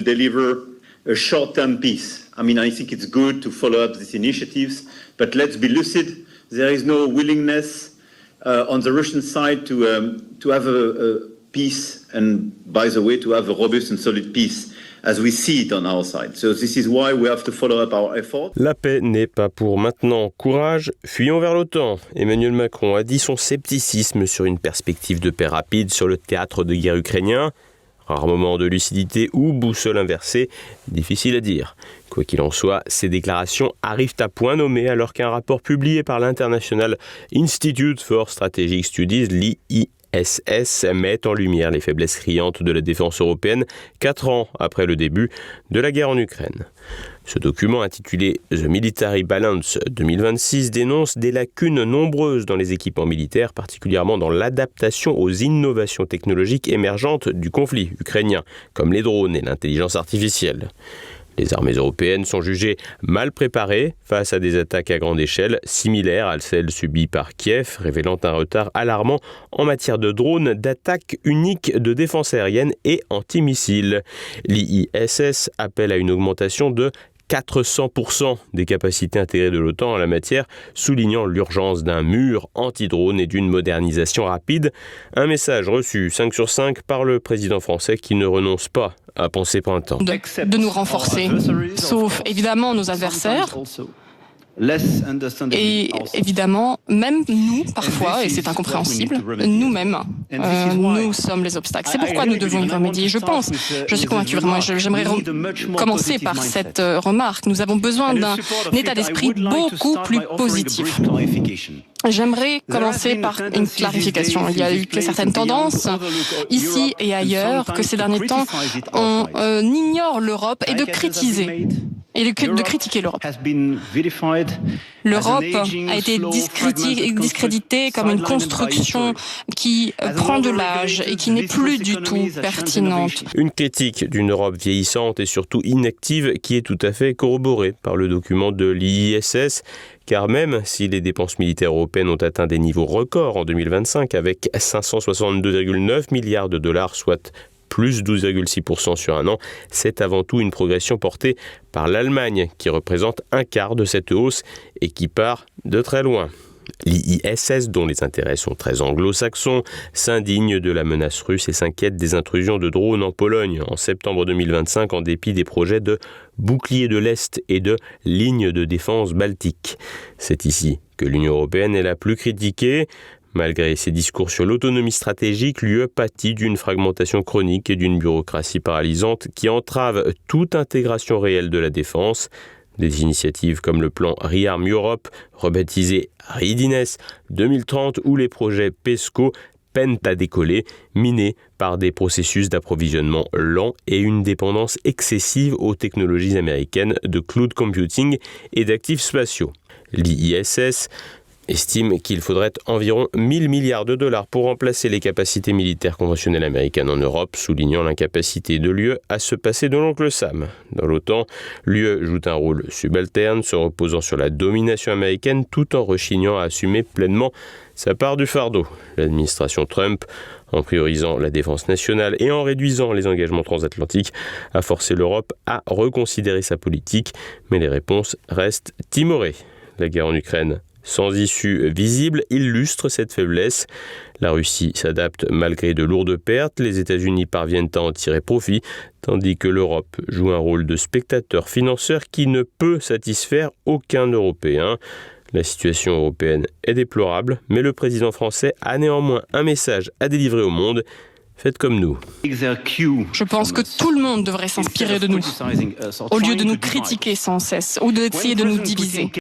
Deliver a short-term peace. I mean, I think it's good to follow up these initiatives, but let's be lucid. There is no willingness on the Russian side to have a peace, and by the way, to have a robust and solid peace, as we see it on our side. So this is why we have to follow up our effort. La paix n'est pas pour maintenant. Courage, fuyons vers l'OTAN. Emmanuel Macron a dit son scepticisme sur une perspective de paix rapide sur le théâtre de guerre ukrainien. Rare moment de lucidité ou boussole inversée, difficile à dire. Quoi qu'il en soit, ces déclarations arrivent à point nommé alors qu'un rapport publié par l'International Institute for Strategic Studies, l'IISS, met en lumière les faiblesses criantes de la défense européenne 4 ans après le début de la guerre en Ukraine. Ce document intitulé « The Military Balance 2026 » dénonce des lacunes nombreuses dans les équipements militaires, particulièrement dans l'adaptation aux innovations technologiques émergentes du conflit ukrainien, comme les drones et l'intelligence artificielle. Les armées européennes sont jugées mal préparées face à des attaques à grande échelle, similaires à celles subies par Kiev, révélant un retard alarmant en matière de drones, d'attaques uniques de défense aérienne et antimissiles. L'IISS appelle à une augmentation de 400% des capacités intégrées de l'OTAN en la matière, soulignant l'urgence d'un mur anti-drone et d'une modernisation rapide. Un message reçu 5 sur 5 par le président français qui ne renonce pas à penser printemps. De nous renforcer, sauf évidemment nos adversaires. Et évidemment, même nous, parfois, et c'est incompréhensible, nous-mêmes, nous sommes les obstacles. C'est pourquoi nous devons y remédier. Je suis convaincu vraiment, j'aimerais commencer par cette remarque. Nous avons besoin d'un état d'esprit beaucoup plus positif. J'aimerais commencer par une clarification. Il y a eu certaines tendances, ici et ailleurs, que ces derniers temps, on ignore l'Europe et de critiquer l'Europe. L'Europe a été discréditée comme une construction qui prend de l'âge et qui n'est plus du tout pertinente. Une critique d'une Europe vieillissante et surtout inactive qui est tout à fait corroborée par le document de l'IISS, car même si les dépenses militaires européennes ont atteint des niveaux records en 2025 avec 562,9 milliards de dollars, soit plus 12,6% sur un an, c'est avant tout une progression portée par l'Allemagne qui représente un quart de cette hausse et qui part de très loin. L'IISS, dont les intérêts sont très anglo-saxons, s'indigne de la menace russe et s'inquiète des intrusions de drones en Pologne en septembre 2025 en dépit des projets de bouclier de l'Est et de ligne de défense baltique. C'est ici que l'Union européenne est la plus critiquée. Malgré ses discours sur l'autonomie stratégique, l'UE pâtit d'une fragmentation chronique et d'une bureaucratie paralysante qui entrave toute intégration réelle de la défense. Des initiatives comme le plan ReArm Europe, rebaptisé Readiness 2030, ou les projets PESCO peinent à décoller, minés par des processus d'approvisionnement lents et une dépendance excessive aux technologies américaines de cloud computing et d'actifs spatiaux. L'IISS estime qu'il faudrait environ 1000 milliards de dollars pour remplacer les capacités militaires conventionnelles américaines en Europe, soulignant l'incapacité de l'UE à se passer de l'oncle Sam. Dans l'OTAN, l'UE joue un rôle subalterne, se reposant sur la domination américaine tout en rechignant à assumer pleinement sa part du fardeau. L'administration Trump, en priorisant la défense nationale et en réduisant les engagements transatlantiques, a forcé l'Europe à reconsidérer sa politique, mais les réponses restent timorées. La guerre en Ukraine, sans issue visible, illustre cette faiblesse. La Russie s'adapte malgré de lourdes pertes, les États-Unis parviennent à en tirer profit, tandis que l'Europe joue un rôle de spectateur-financeur qui ne peut satisfaire aucun Européen. La situation européenne est déplorable, mais le président français a néanmoins un message à délivrer au monde. Faites comme nous. Je pense que tout le monde devrait s'inspirer de nous, au lieu de nous critiquer sans cesse, ou d'essayer de nous diviser.